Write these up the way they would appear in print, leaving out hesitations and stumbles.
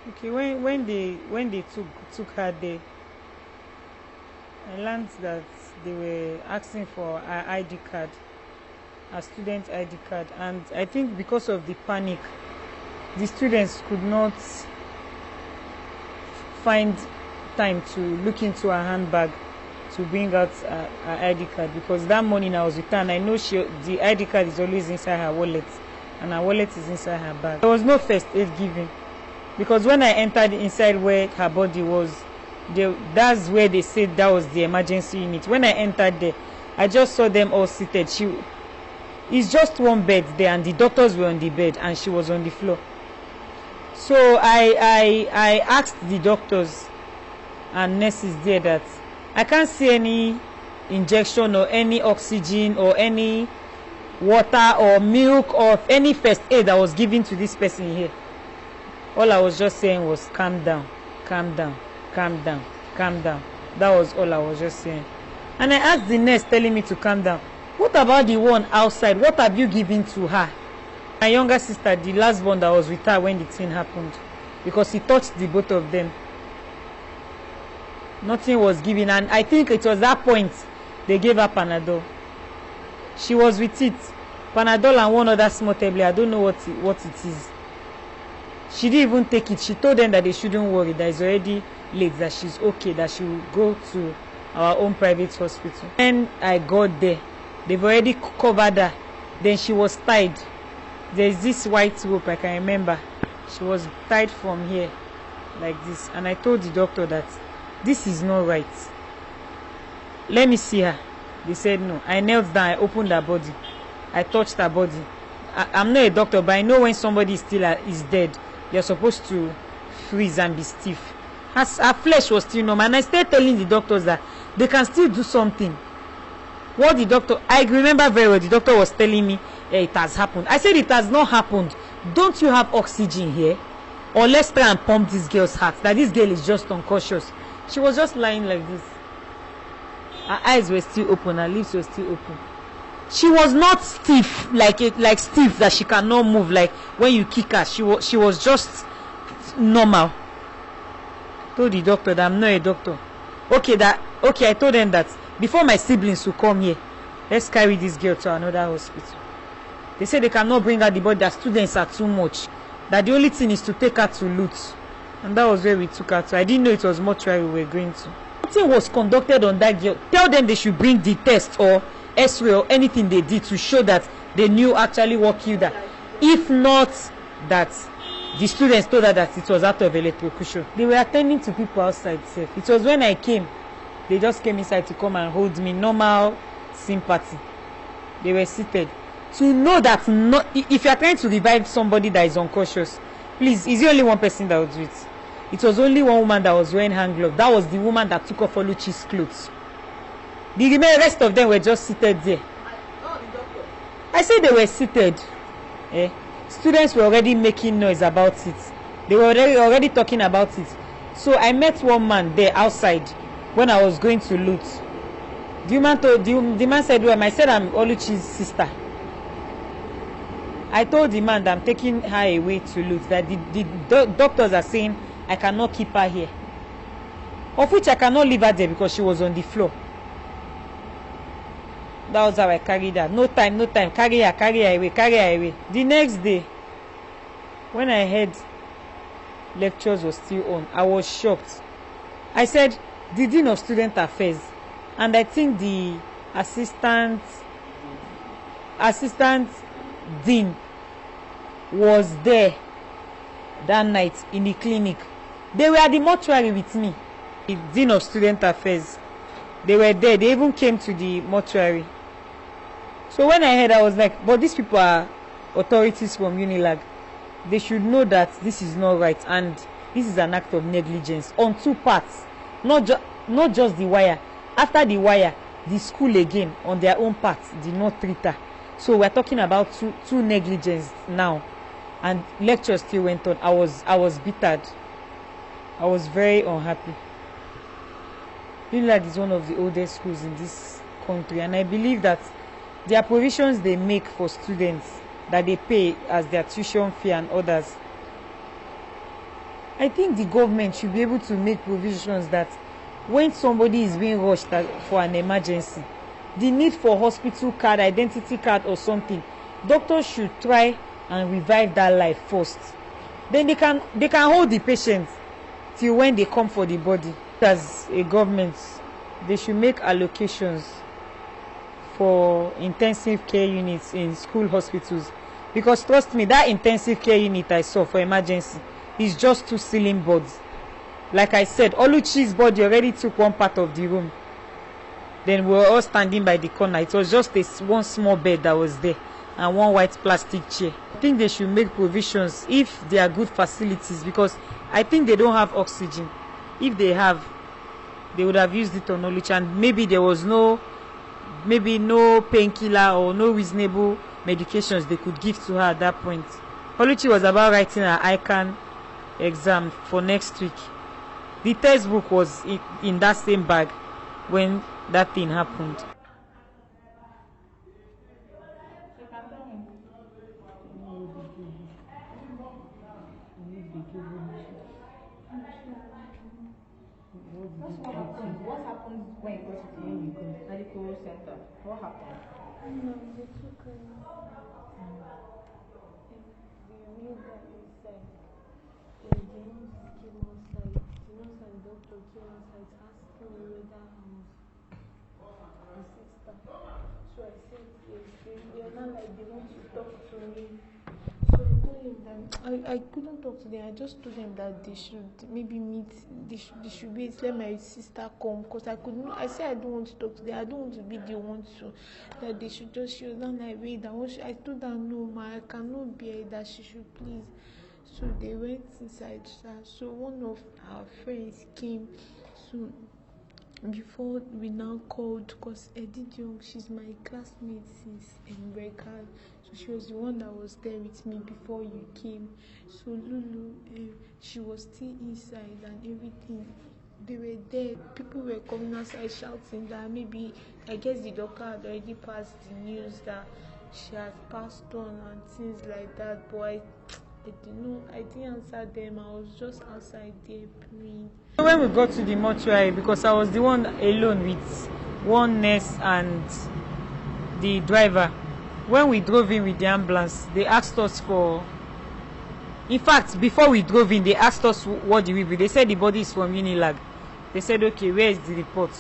Okay, when they took her there, I learned that they were asking for her ID card, a student ID card, and I think because of the panic, the students could not find time to look into her handbag to bring out her ID card, because that morning I was with her and I know the ID card is always inside her wallet and her wallet is inside her bag. There was no first aid given, because when I entered inside where her body was, that's where they said that was the emergency unit. When I entered there, I just saw them all seated. It's just one bed there and the doctors were on the bed and she was on the floor. So I asked the doctors and nurses there that I can't see any injection or any oxygen or any water or milk or any first aid that was given to this person here. All I was just saying was calm down, calm down, calm down, calm down. That was all I was just saying. And I asked the nurse telling me to calm down, what about the one outside? What have you given to her? My younger sister, the last one that was with her when the thing happened, because he touched the both of them. Nothing was given, and I think it was that point they gave her Panadol. She was with it, Panadol and one other small tablet. I don't know what it is. She didn't even take it. She told them that they shouldn't worry, that it's already late, that she's okay, that she will go to our own private hospital. When I got there, they've already covered her. Then she was tied. There's this white rope, I can remember. She was tied from here like this, and I told the doctor that this is not right. Let me see her. They said no. I knelt down, I opened her body, I touched her body. I'm not a doctor, but I know when somebody is dead, they're supposed to freeze and be stiff. Her flesh was still normal, and I started telling the doctors that they can still do something. What the doctor, I remember very well, the doctor was telling me it has happened. I said it has not happened. Don't you have oxygen here? Or let's try and pump this girl's heart, that this girl is just unconscious. She was just lying like this. Her eyes were still open, her lips were still open. She was not stiff, like stiff that she cannot move, like when you kick her. She was just normal. I told the doctor that I'm not a doctor. Okay, I told them that before my siblings will come here, let's carry this girl to another hospital. They said they cannot bring her the body, that students are too much, that the only thing is to take her to Lutz. And that was where we took her to. I didn't know it was mortuary we were going to. Nothing was conducted on that girl. Tell them they should bring the test or X-ray or anything they did to show that they knew actually what killed her. If not that the students told her that it was out of electrocution. They were attending to people outside safe. It was when I came, they just came inside to come and hold me. Normal sympathy. They were seated. To know that if you are trying to revive somebody that is unconscious, please, is there only one person that would do it? It was only one woman that was wearing hand gloves. That was the woman that took off Oluchi's clothes. The rest of them were just seated there. I said they were seated. Students were already making noise about it. They were already talking about it. So I met one man there outside when I was going to loot. The man said, well, I said I'm Oluchi's sister. I told the man that I'm taking her away to loot, that the doctors are saying I cannot keep her here. Of which I cannot leave her there because she was on the floor. That was how I carried her. No time. Carry her away. The next day, when I heard lectures were still on, I was shocked. I said, the Dean of Student Affairs, and I think the assistant Dean was there that night in the clinic. They were at the mortuary with me. The Dean of Student Affairs, they were there. They even came to the mortuary. So when I heard, I was like, but these people are authorities from UNILAG. They should know that this is not right, and this is an act of negligence on two parts. Not just the wire. After the wire, the school again on their own part did not treat her. So we're talking about two negligence now, and lecture still went on. I was bittered. I was very unhappy. UNILAG is one of the oldest schools in this country, and I believe that there are provisions they make for students that they pay as their tuition fee and others. I think the government should be able to make provisions that when somebody is being rushed for an emergency, the need for hospital card, identity card or something, doctors should try and revive that life first. Then they can hold the patient till when they come for the body. As a government, they should make allocations for intensive care units in school hospitals, because trust me, that intensive care unit I saw for emergency is just 2 ceiling boards. Like I said, Oluchi's body already took one part of the room. Then we were all standing by the corner. It was just one small bed that was there and one white plastic chair. I think they should make provisions if they are good facilities, because I think they don't have oxygen. If they have, they would have used it on Oluchi, and maybe there was no painkiller or no reasonable medications they could give to her at that point. Oluchi was about writing her ICANN exam for next week. The textbook was in that same bag when that thing happened. What happened when you go to the medical center? What happened? No, they took the real guy inside. The nurse came outside. The nurse and the doctor came outside asking me whether I was the sister. So I said yes. They are not like they want to talk to me. So I told him that I couldn't talk to them. I just told them that they should maybe meet. They should wait. Let my sister come, because I couldn't. I said I don't want to talk to them. I don't want to be the one to. That they should just. She was not like wait. I told her no, ma, I cannot bear it, that she should please. So they went inside. So one of our friends came. So before we now called, because Edith Young, she's my classmate since Breaker. So she was the one that was there with me before you came. So Lulu, she was still inside and everything. They were there. People were coming outside shouting that maybe, I guess the doctor had already passed the news that she has passed on and things like that. But I didn't answer them. I was just outside there praying. When we got to the mortuary, because I was the one alone with one nurse and the driver, when we drove in with the ambulance, they asked us for, in fact, before we drove in, they asked us what did we be. They said the body is from UNILAG. They said, okay, where is the report?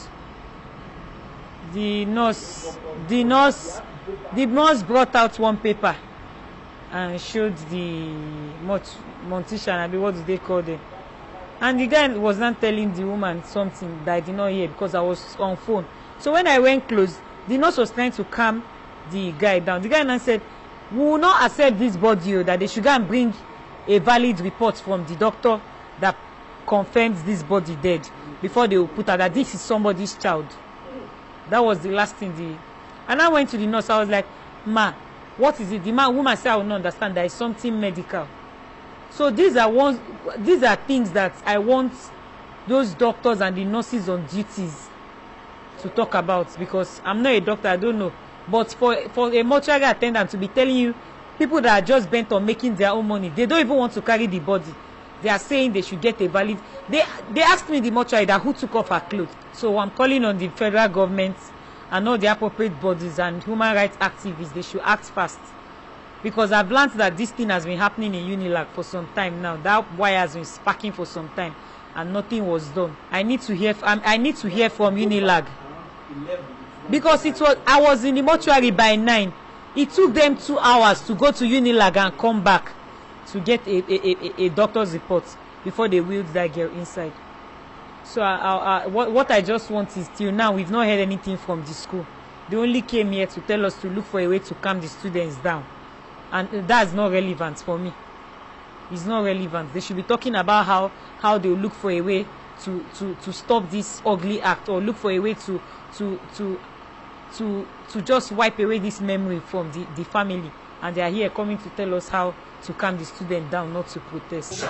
The nurse brought out one paper and showed the mortician, what do they call them? And the guy was not telling the woman something that I did not hear because I was on phone. So when I went close, the nurse was trying to calm the guy down. The guy now said, we will not accept this body, that they should go and bring a valid report from the doctor that confirms this body dead before they will put out that this is somebody's child. That was the last thing. And I went to the nurse. I was like, ma, what is it? The woman said, I will not understand. There is something medical. So these are things that I want those doctors and the nurses on duties to talk about, because I'm not a doctor, I don't know. But for a mortuary attendant to be telling you, people that are just bent on making their own money, they don't even want to carry the body. They are saying they should get a valid. They asked me in the mortuary that who took off her clothes. So I'm calling on the federal government and all the appropriate bodies and human rights activists. They should act fast, because I've learned that this thing has been happening in UNILAG for some time now. That wire has been sparking for some time, and nothing was done. I need to hear from UNILAG, because I was in the mortuary by 9. It took them 2 hours to go to UNILAG and come back to get a doctor's report before they wheeled that girl inside. So what I just want is, till now we've not heard anything from the school. They only came here to tell us to look for a way to calm the students down, and that's not relevant for me. It's not relevant. They should be talking about how they look for a way to stop this ugly act, or look for a way to just wipe away this memory from the family. And they are here coming to tell us how to calm the student down, not to protest.